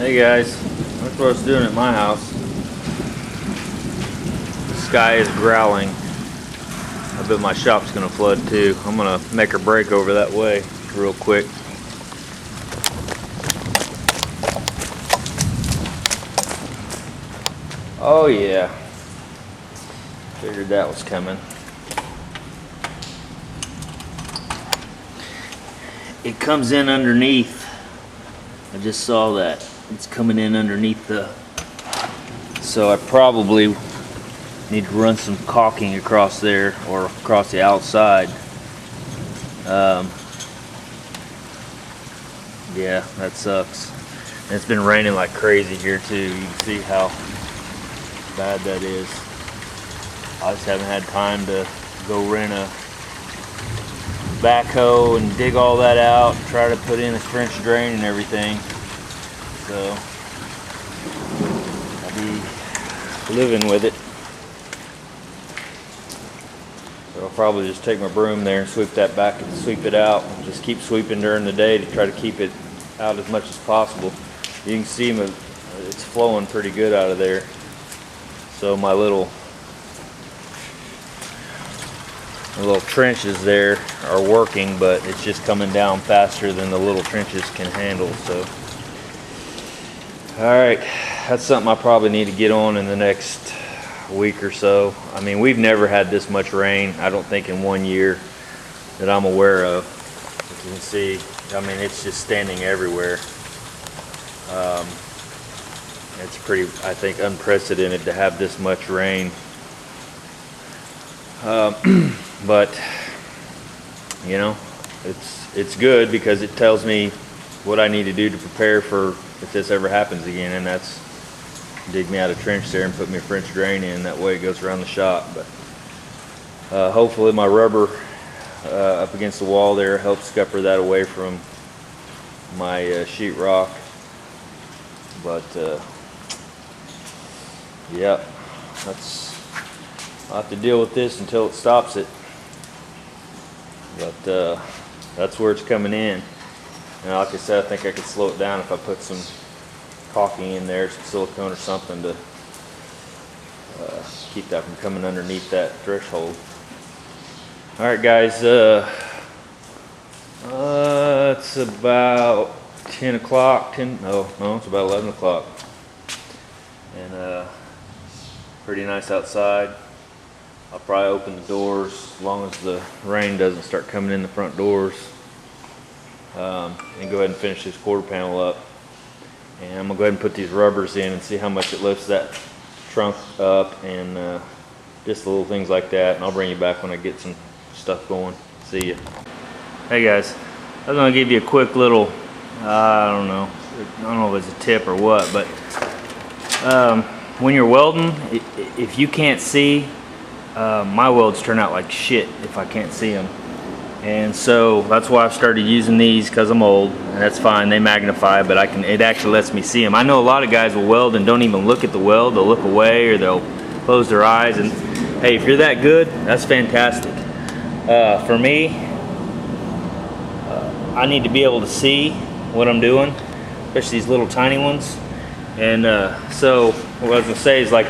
Hey guys, that's what I was doing at my house. The sky is growling. I bet my shop's gonna flood too. I'm gonna make a break over that way real quick. Oh yeah, figured that was coming. It comes in underneath. I just saw that. It's coming in underneath the... So I probably need to run some caulking across there or across the outside. Yeah, that sucks. And it's been raining like crazy here too. You can see how bad that is. I just haven't had time to go rent a backhoe and dig all that out, try to put in a trench drain and everything. So I'll be living with it. So I'll probably just take my broom there and sweep that back and sweep it out. Just keep sweeping during the day to try to keep it out as much as possible. You can see it's flowing pretty good out of there. So my little trenches there are working, but it's just coming down faster than the little trenches can handle. So alright, that's something I probably need to get on in the next week or so. I mean, we've never had this much rain, I don't think, in 1 year that I'm aware of. As you can see, I mean, it's just standing everywhere. It's pretty, I think, unprecedented to have this much rain. But you know, it's good because it tells me what I need to do to prepare for if this ever happens again, and that's dig me out a trench there and put me a French drain in. That way it goes around the shop. But hopefully my rubber up against the wall there helps scupper that away from my sheetrock. But yep, I'll have to deal with this until it stops it. But that's where it's coming in. And like I said, I think I could slow it down if I put some caulking in there, some silicone or something to keep that from coming underneath that threshold. Alright guys, it's about 10 o'clock, no, it's about 11 o'clock. And pretty nice outside. I'll probably open the doors as long as the rain doesn't start coming in the front doors, and go ahead and finish this quarter panel up. And I'm gonna go ahead and put these rubbers in and see how much it lifts that trunk up, and just little things like that. And I'll bring you back when I get some stuff going. See ya. Hey guys, I was gonna give you a quick little, I don't know if it's a tip or what, but when you're welding, if you can't see, my welds turn out like shit if I can't see them. And so that's why I've started using these, because I'm old, and that's fine, they magnify, but it actually lets me see them. I know a lot of guys will weld and don't even look at the weld, they'll look away or they'll close their eyes, and hey, if you're that good, that's fantastic. For me, I need to be able to see what I'm doing, especially these little tiny ones. And so what I was gonna say is, like,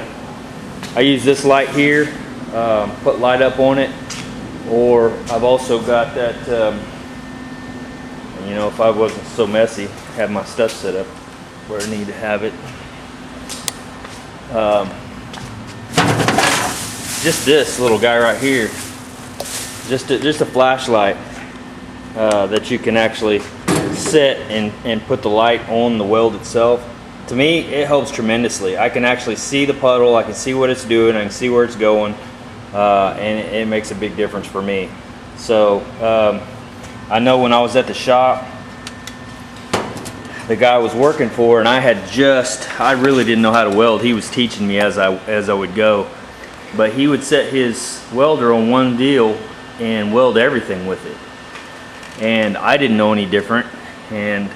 I use this light here, put light up on it, or I've also got that, you know, if I wasn't so messy, have my stuff set up where I need to have it. Just this little guy right here, just a flashlight that you can actually set and put the light on the weld itself. To me, it helps tremendously. I can actually see the puddle, I can see what it's doing, I can see where it's going, and it makes a big difference for me. So I know when I was at the shop, the guy I was working for, and I really didn't know how to weld. He was teaching me as I would go, but he would set his welder on one deal and weld everything with it, and I didn't know any different. And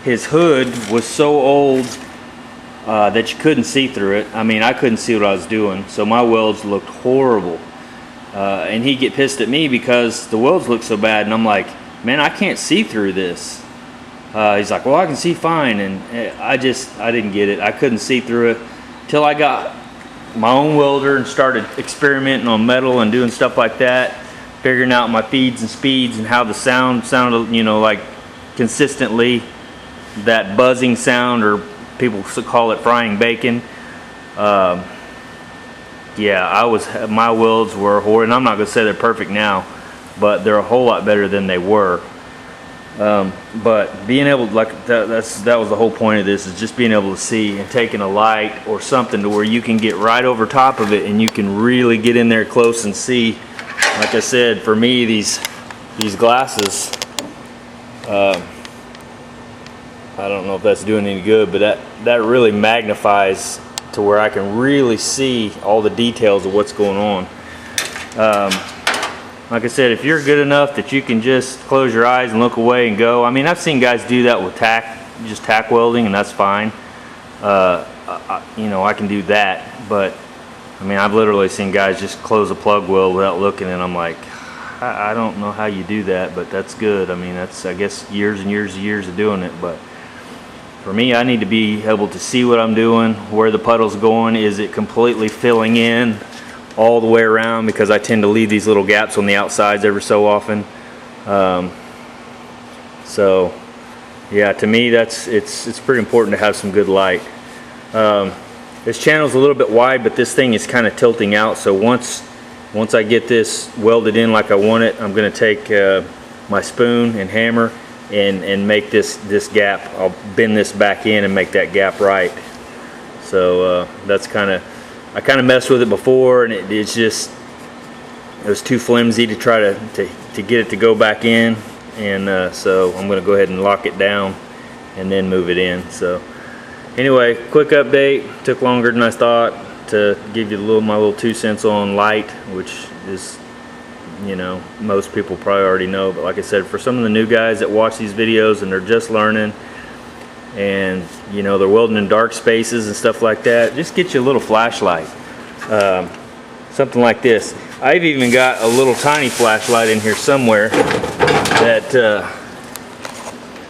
his hood was so old that you couldn't see through it. I mean, I couldn't see what I was doing, so my welds looked horrible. And he'd get pissed at me because the welds looked so bad, and I'm like, man, I can't see through this. He's like, well, I can see fine, and I didn't get it. I couldn't see through it till I got my own welder and started experimenting on metal and doing stuff like that, figuring out my feeds and speeds and how the sound sounded, you know, like consistently, that buzzing sound, or people call it frying bacon. Yeah, my welds were horrible, and I'm not gonna say they're perfect now, but they're a whole lot better than they were. But being able, like that was the whole point of this, is just being able to see and taking a light or something to where you can get right over top of it and you can really get in there close and see. Like I said, for me, these glasses, I don't know if that's doing any good, but that really magnifies to where I can really see all the details of what's going on. Like I said, if you're good enough that you can just close your eyes and look away and go, I mean, I've seen guys do that with just tack welding, and that's fine. You know, I can do that, but I mean, I've literally seen guys just close a plug weld without looking, and I'm like, I don't know how you do that, but that's good. I mean, that's, I guess, years and years and years of doing it. But for me, I need to be able to see what I'm doing, where the puddle's going. Is it completely filling in all the way around, because I tend to leave these little gaps on the outsides every so often. So yeah, to me, it's pretty important to have some good light. This channel's a little bit wide, but this thing is kind of tilting out, so once I get this welded in like I want it, I'm going to take my spoon and hammer and make this gap. I'll bend this back in and make that gap right. So that's I kind of messed with it before, and it was too flimsy to try to get it to go back in, and so I'm going to go ahead and lock it down and then move it in. So anyway, quick update. Took longer than I thought to give you my little 2 cents on light, which is, you know, most people probably already know, but like I said, for some of the new guys that watch these videos and they're just learning, and you know, they're welding in dark spaces and stuff like that, just get you a little flashlight, something like this. I've even got a little tiny flashlight in here somewhere that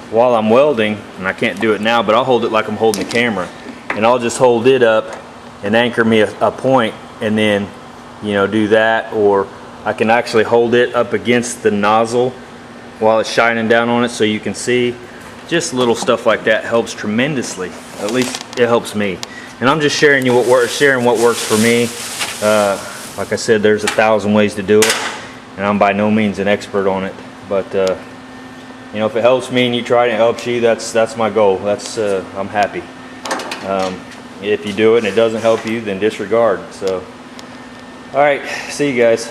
while I'm welding, and I can't do it now, but I'll hold it like I'm holding the camera, and I'll just hold it up and anchor me a point, and then, you know, do that. Or I can actually hold it up against the nozzle while it's shining down on it so you can see. Just little stuff like that helps tremendously. At least it helps me. And I'm just sharing what works for me. Like I said, there's 1,000 ways to do it, and I'm by no means an expert on it. But you know, if it helps me and you try it and it helps you, that's my goal. I'm happy. If you do it and it doesn't help you, then disregard. So, all right, see you guys.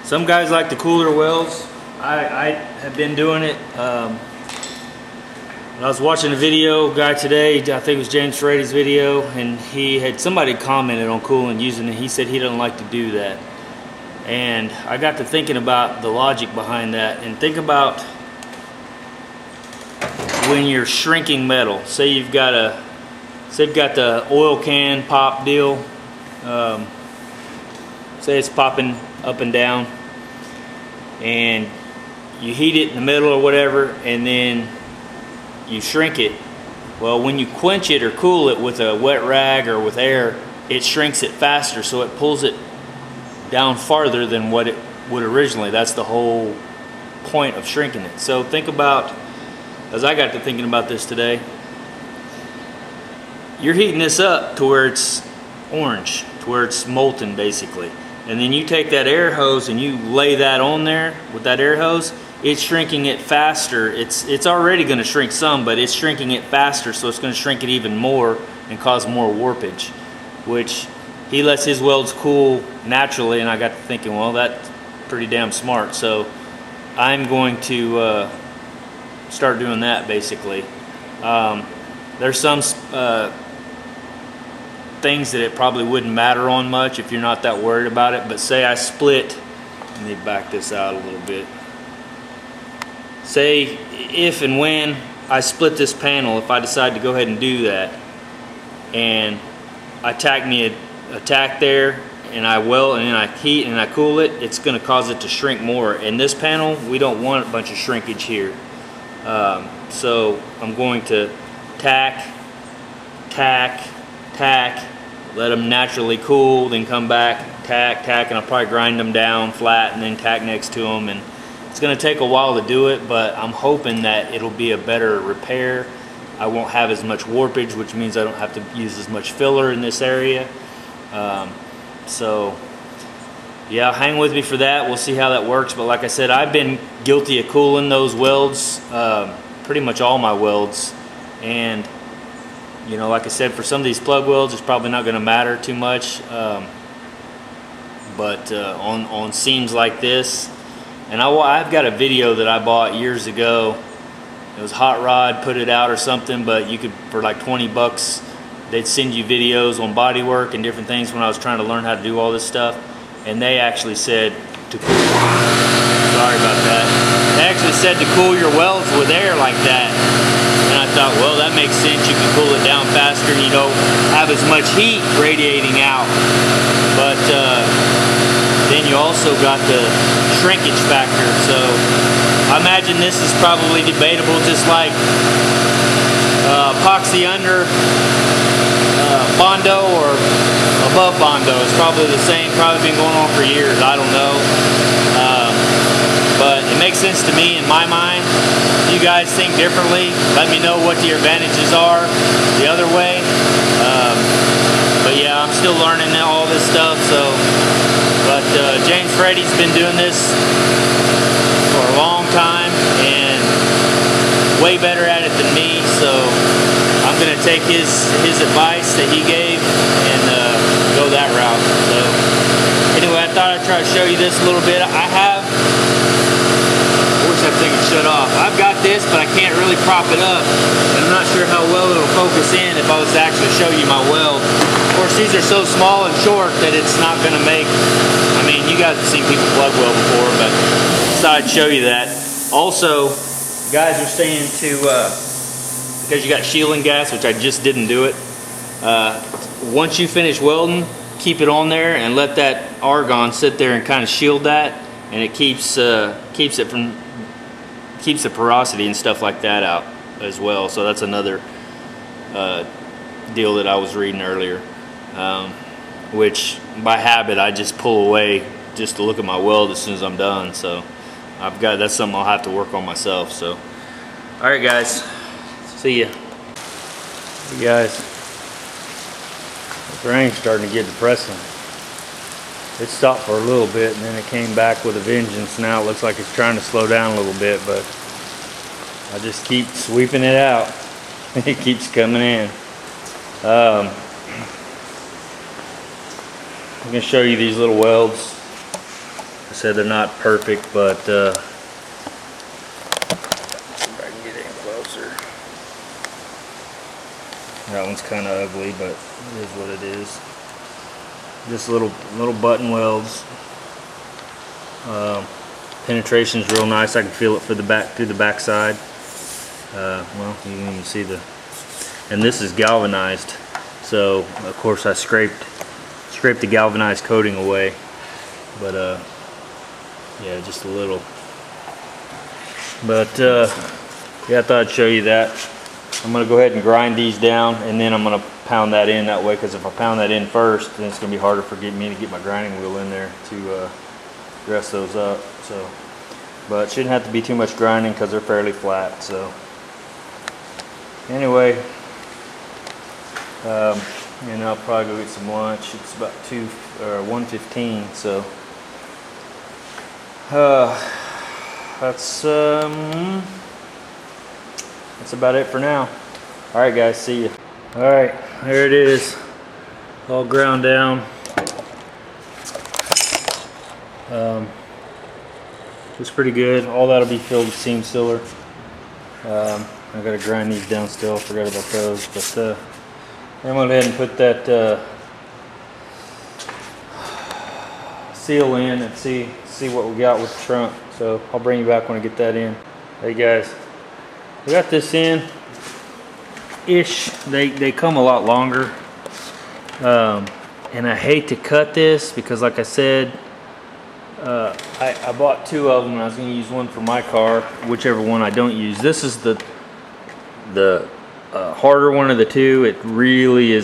Some guys like the cooler welds. I have been doing it. I was watching a video guy today, I think it was James Ferretti's video, and somebody commented on cooling using it. He said he doesn't like to do that. And I got to thinking about the logic behind that, and think about when you're shrinking metal. Say you've got the oil can pop deal. Say it's popping up and down, and you heat it in the middle or whatever, and then you shrink it. Well, when you quench it or cool it with a wet rag or with air, it shrinks it faster, so it pulls it down farther than what it would originally. That's the whole point of shrinking it. So think about, as I got to thinking about this today, you're heating this up to where it's orange, to where it's molten basically. And then you take that air hose and you lay that on there with that air hose, it's shrinking it faster. It's already going to shrink some, but it's shrinking it faster, so it's going to shrink it even more and cause more warpage, which he lets his welds cool naturally, and I got to thinking, well, that's pretty damn smart. So I'm going to start doing that basically. There's some things that it probably wouldn't matter on much if you're not that worried about it. But say I split, let me back this out a little bit. Say if and when I split this panel, if I decide to go ahead and do that, and I tack me a tack there, and I weld and then I heat and I cool it, it's going to cause it to shrink more. In this panel, we don't want a bunch of shrinkage here. So I'm going to tack, tack, tack, let them naturally cool, then come back, tack, tack, and I'll probably grind them down flat and then tack next to them. And it's going to take a while to do it, but I'm hoping that it'll be a better repair. I won't have as much warpage, which means I don't have to use as much filler in this area. So yeah, hang with me for that. We'll see how that works. But like I said, I've been guilty of cooling those welds, pretty much all my welds. And you know, like I said, for some of these plug welds, it's probably not going to matter too much. But on seams like this, and I've got a video that I bought years ago. It was Hot Rod put it out or something, but you could, for like 20 bucks, they'd send you videos on bodywork and different things when I was trying to learn how to do all this stuff. And they actually said to cool, sorry about that. They actually said to cool your welds with air like that. And I thought, well, that makes sense. You can cool it down faster and you don't have as much heat radiating out. But then you also got the shrinkage factor. So I imagine this is probably debatable, just like epoxy under Bondo or above Bondo. It's probably the same, probably been going on for years, I don't know. But it makes sense to me in my mind. If you guys think differently, let me know what the advantages are the other way. But yeah, I'm still learning all this stuff. But James Freddy's been doing this for a long time and way better at it than me. So I'm going to take his advice that he gave and go that route. So anyway, I thought I'd try to show you this a little bit. I wish that thing would shut off. I've got this, but I can't really prop it up. And I'm not sure how well it'll focus in if I was to actually show you my weld. Of course, these are so small and short that it's not going to make, I mean, you guys have seen people plug weld before, but I thought I'd show you that. Also, guys are saying to, because you got shielding gas, which I just didn't do it, once you finish welding, keep it on there and let that argon sit there and kind of shield that, and it keeps the porosity and stuff like that out as well. So that's another deal that I was reading earlier, which by habit I just pull away just to look at my weld as soon as I'm done. So that's something I'll have to work on myself. So all right, guys, see ya. Hey guys, the rain's starting to get depressing. It stopped for a little bit and then it came back with a vengeance. Now it looks like it's trying to slow down a little bit, but I just keep sweeping it out. It keeps coming in. I'm going to show you these little welds. I said they're not perfect, but let's see if I can get in closer. That one's kind of ugly, but it is what it is. Just little button welds. Penetration's real nice. I can feel it through the back side. Well, you can even see and this is galvanized. So of course I scraped the galvanized coating away, but yeah, just a little. But yeah, I thought I'd show you that. I'm gonna go ahead and grind these down, and then I'm gonna pound that in that way, because if I pound that in first, then it's gonna be harder for me to get my grinding wheel in there to dress those up. So, but it shouldn't have to be too much grinding because they're fairly flat. So anyway, and I'll probably go get some lunch. It's about 1:15, so that's about it for now. All right, guys, see you. All right, there it is, all ground down. Looks pretty good. All that'll be filled with seam sealer. I gotta grind these down still. Forgot about those, but I'm gonna go ahead and put that seal in and see what we got with the trunk. So I'll bring you back when I get that in. Hey guys, we got this in ish. They come a lot longer, and I hate to cut this because, like I said, I bought 2 of them and I was going to use one for my car, whichever one I don't use. This is the harder one of the 2. It really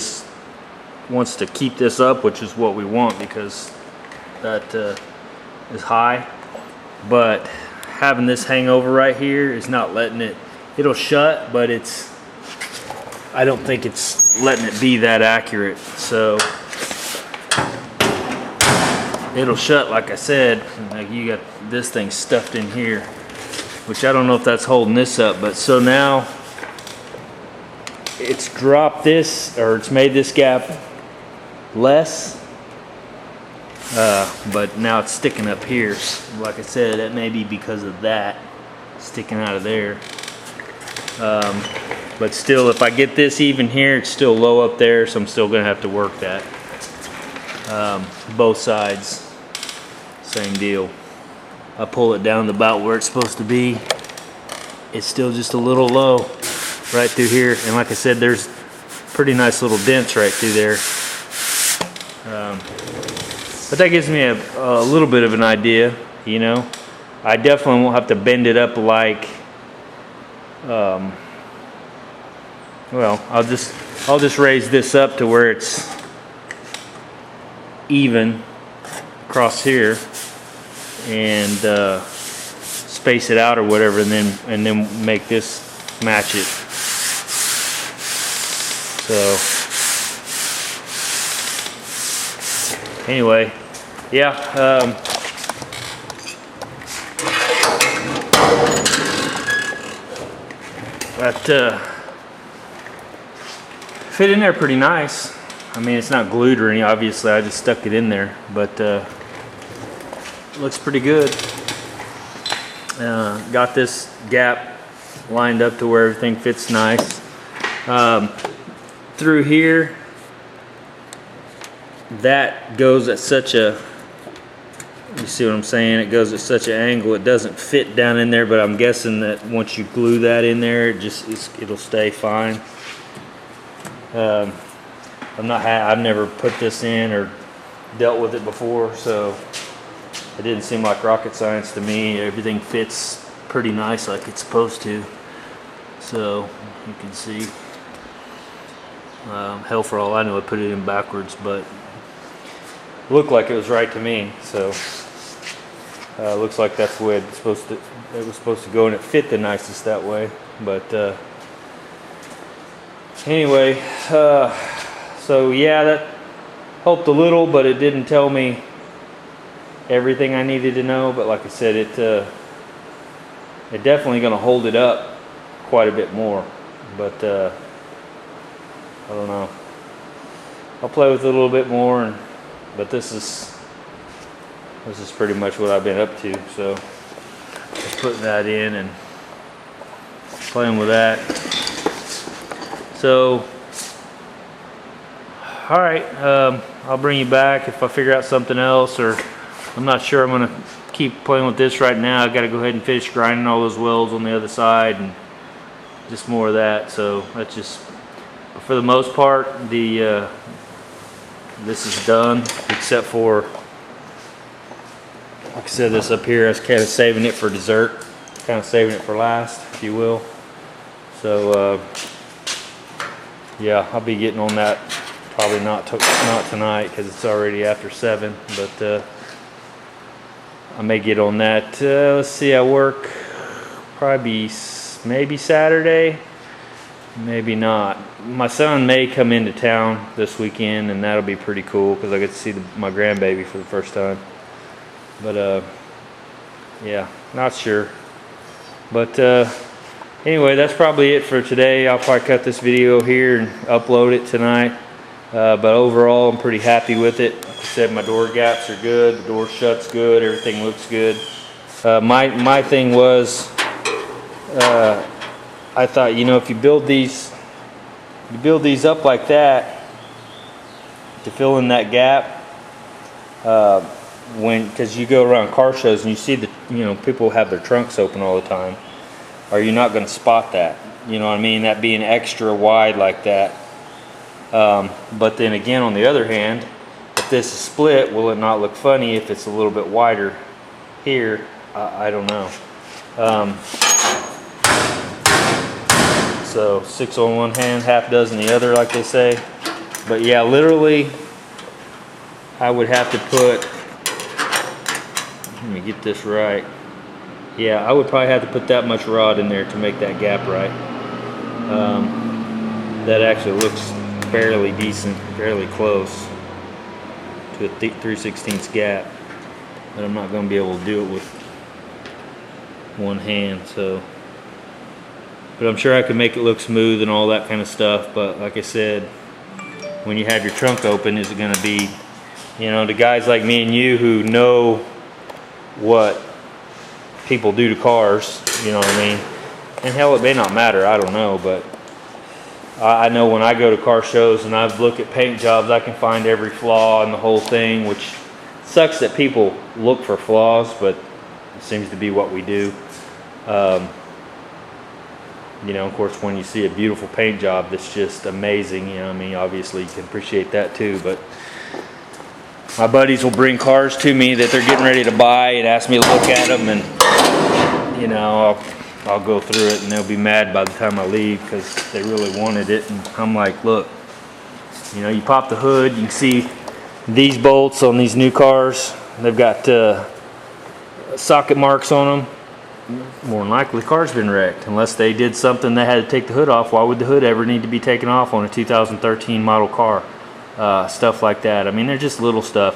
wants to keep this up, which is what we want because that is high. But having this hangover right here is not letting it'll shut, but I don't think it's letting it be that accurate. So it'll shut, like I said. Like, you got this thing stuffed in here, which I don't know if that's holding this up. But so now it's dropped this, or it's made this gap less, but now it's sticking up here. Like I said, that may be because of that sticking out of there. But still, if I get this even here, it's still low up there, so I'm still gonna have to work that. Both sides, same deal. I pull it down to about where it's supposed to be. It's still just a little low right through here, and like I said, there's pretty nice little dents right through there. But that gives me a little bit of an idea, you know. I definitely won't have to bend it up like, well, I'll just raise this up to where it's even across here, and space it out or whatever, and then make this match it. So anyway, yeah, that fit in there pretty nice. I mean, it's not glued or anything, obviously. I just stuck it in there, but looks pretty good. Got this gap lined up to where everything fits nice. Through here, that goes at such a, you see what I'm saying? It goes at such an angle, it doesn't fit down in there, but I'm guessing that once you glue that in there, it'll stay fine. I've never put this in or dealt with it before, so it didn't seem like rocket science to me. Everything fits pretty nice like it's supposed to. So you can see, hell, for all I know, I put it in backwards, but it looked like it was right to me. So looks like that's the way it was supposed to go, and it fit the nicest that way. But anyway, so yeah, that helped a little, but it didn't tell me everything I needed to know. But like I said, it definitely going to hold it up quite a bit more. But I don't know. I'll play with it a little bit more, but this is pretty much what I've been up to. So just putting that in and playing with that. So, all right, I'll bring you back if I figure out something else, or I'm not sure. I'm gonna keep playing with this right now. I got to go ahead and finish grinding all those welds on the other side and just more of that. So that's just, for the most part, this is done, except for, like I said, this up here, I was kind of saving it for dessert, kind of saving it for last, if you will. So yeah, I'll be getting on that probably not tonight because it's already after 7, but I may get on that. Let's see, I work probably maybe Saturday, maybe not. My son may come into town this weekend, and that'll be pretty cool because I get to see my grandbaby for the first time. But yeah, not sure. But anyway, that's probably it for today. I'll probably cut this video here and upload it tonight. But overall, I'm pretty happy with it. Like I said, my door gaps are good, the door shuts good, everything looks good. My thing was, I thought, you know, if you build these up like that to fill in that gap, because you go around car shows and you see people have their trunks open all the time, are you not going to spot that? You know what I mean? That being extra wide like that. But then again, on the other hand, if this is split, will it not look funny if it's a little bit wider here? I don't know. So 6 on one hand, half dozen the other, like they say. But yeah, literally, I would have to put, let me get this right. Yeah, I would probably have to put that much rod in there to make that gap right. That actually looks fairly decent, fairly close to a 3/16 gap. But I'm not going to be able to do it with one hand, so. But I'm sure I can make it look smooth and all that kind of stuff. But like I said, when you have your trunk open, is it going to be, the guys like me and you who know what people do to cars, you know what I mean? And hell, it may not matter, I don't know, but I know when I go to car shows and I look at paint jobs, I can find every flaw in the whole thing, which sucks that people look for flaws, but it seems to be what we do. Of course, when you see a beautiful paint job that's just amazing, obviously you can appreciate that too, but my buddies will bring cars to me that they're getting ready to buy and ask me to look at them, and I'll go through it and they'll be mad by the time I leave because they really wanted it. And I'm like, look, you pop the hood, you can see these bolts on these new cars. They've got socket marks on them. More than likely, the car's been wrecked. Unless they did something they had to take the hood off. Why would the hood ever need to be taken off on a 2013 model car? Stuff like that. I mean, they're just little stuff.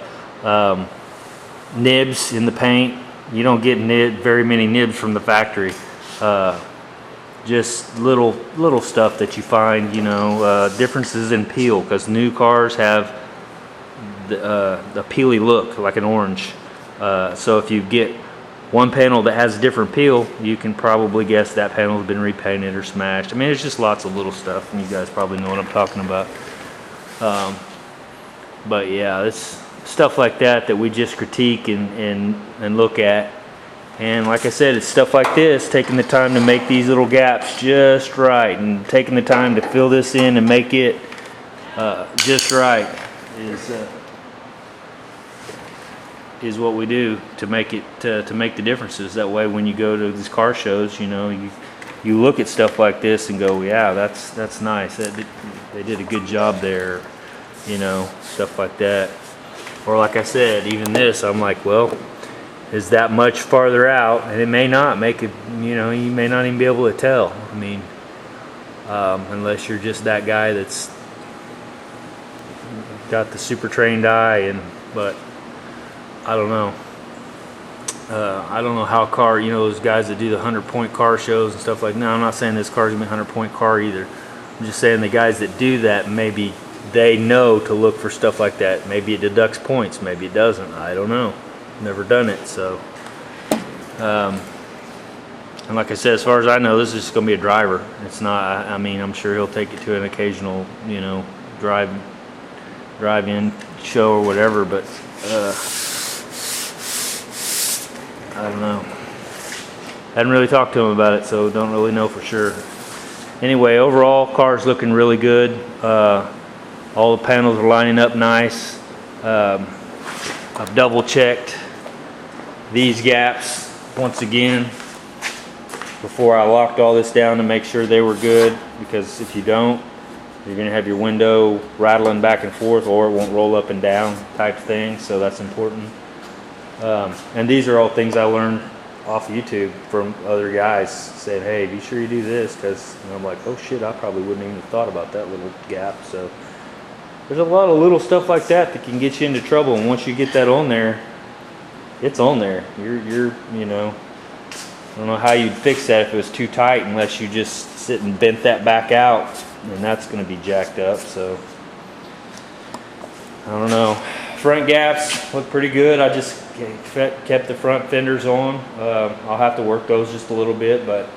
Nibs in the paint. You don't get very many nibs from the factory. Just little stuff that you find. Differences in peel, because new cars have the peely look, like an orange. So if you get one panel that has a different peel, you can probably guess that panel has been repainted or smashed. I mean, it's just lots of little stuff, and you guys probably know what I'm talking about. But yeah, it's stuff like that we just critique and look at. And like I said, it's stuff like this, taking the time to make these little gaps just right, and taking the time to fill this in and make it just right is what we do to make it to make the differences. That way, when you go to these car shows, you look at stuff like this and go, yeah, that's nice. They did a good job there, stuff like that. Or like I said, even this, I'm like, well, is that much farther out? And it may not make it. You may not even be able to tell. I mean, unless you're just that guy that's got the super trained eye, but I don't know. I don't know how car, those guys that do the 100-point car shows and stuff like that. No, I'm not saying this car's gonna be a 100-point car either. I'm just saying the guys that do that, maybe they know to look for stuff like that. Maybe it deducts points, maybe it doesn't. I don't know. Never done it, so. And like I said, as far as I know, this is just gonna be a driver. It's not. I mean, I'm sure he'll take it to an occasional, drive-in show or whatever, but. I don't know. Hadn't really talked to him about it, so don't really know for sure. Anyway, overall, car's looking really good. All the panels are lining up nice. I've double checked these gaps once again before I locked all this down to make sure they were good, because if you don't, you're going to have your window rattling back and forth, or it won't roll up and down type thing, so that's important. And these are all things I learned off YouTube from other guys saying, hey, be sure you do this, because I'm like, oh shit, I probably wouldn't even have thought about that little gap. So there's a lot of little stuff like that can get you into trouble, and once you get that on there, it's on there. You're I don't know how you'd fix that if it was too tight, unless you just sit and bent that back out, and that's going to be jacked up. So I don't know. Front gaps look pretty good. I just kept the front fenders on. I'll have to work those just a little bit, but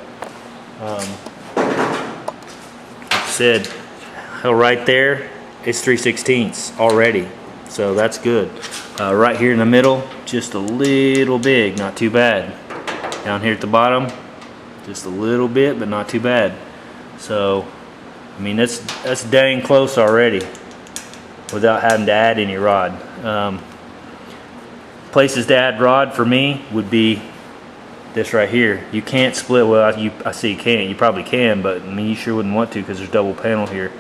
like I said, right there, it's 3/16 already, so that's good. Right here in the middle, just a little big, not too bad. Down here at the bottom, just a little bit, but not too bad. So, I mean, that's dang close already without having to add any rod. Places to add rod for me would be this right here. You can't split, well, I see you can't, you probably can, but I mean, you sure wouldn't want to because there's double panel here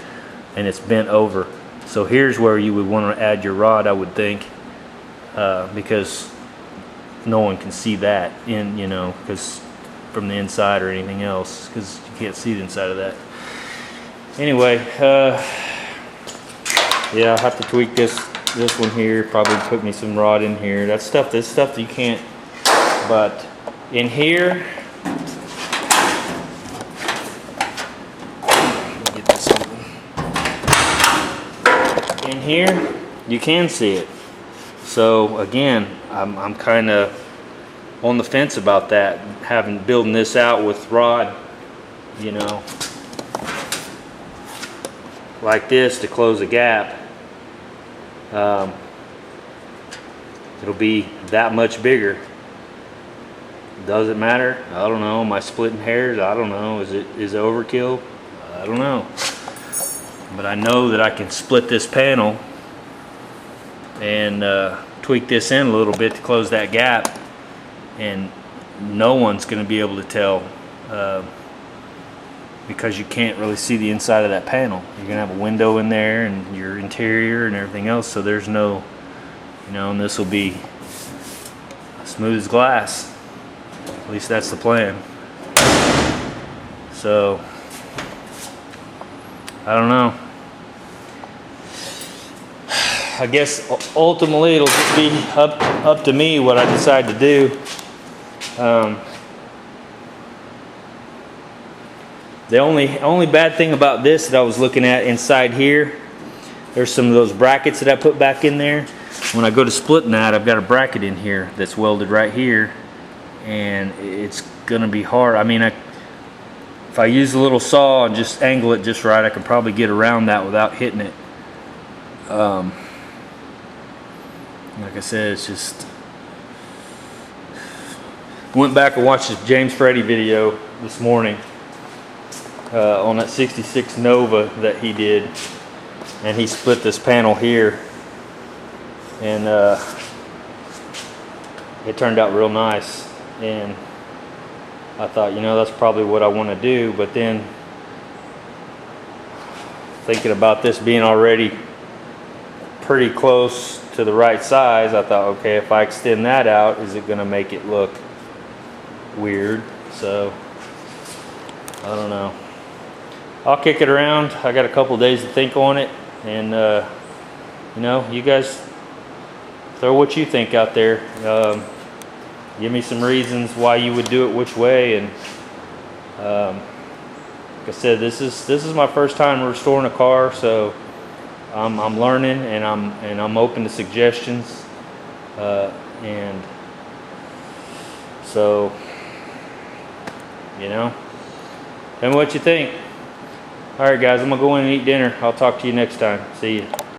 and it's bent over. So here's where you would want to add your rod, I would think, because no one can see that in, you know, because from the inside or anything else, because you can't see the inside of that. Anyway, yeah, I'll have to tweak this one here. Probably put me some rod in here. This stuff that you can't. But in here, let me get this open. In here, you can see it. So again, I'm kind of on the fence about that, building this out with rod, you know, like this to close a gap. It'll be that much bigger. Does it matter? I don't know. Am I splitting hairs? I don't know. Is it overkill? I don't know. But I know that I can split this panel and tweak this in a little bit to close that gap, and no one's going to be able to tell because you can't really see the inside of that panel. You're going to have a window in there and your interior and everything else, so there's no, you know, and this will be smooth as glass. At least that's the plan. So I don't know. I guess ultimately it'll just be up to me what I decide to do. The only bad thing about this that I was looking at inside here, there's some of those brackets that I put back in there. When I go to splitting that, I've got a bracket in here that's welded right here, and it's gonna be hard. I mean, if I use a little saw and just angle it just right, I can probably get around that without hitting it. Like I said, it's just, went back and watched this James Freddy video this morning on that 66 Nova that he did, and he split this panel here, and it turned out real nice. And I thought, you know, that's probably what I want to do. But then thinking about this being already pretty close to the right size, I thought, okay, if I extend that out, is it going to make it look weird? So I don't know. I'll kick it around. I got a couple days to think on it, and you know, you guys throw what you think out there. Give me some reasons why you would do it which way. And like I said, this is my first time restoring a car, so I'm learning, and I'm open to suggestions, and so, you know, tell me what you think. All right, guys, I'm gonna go in and eat dinner. I'll talk to you next time. See you.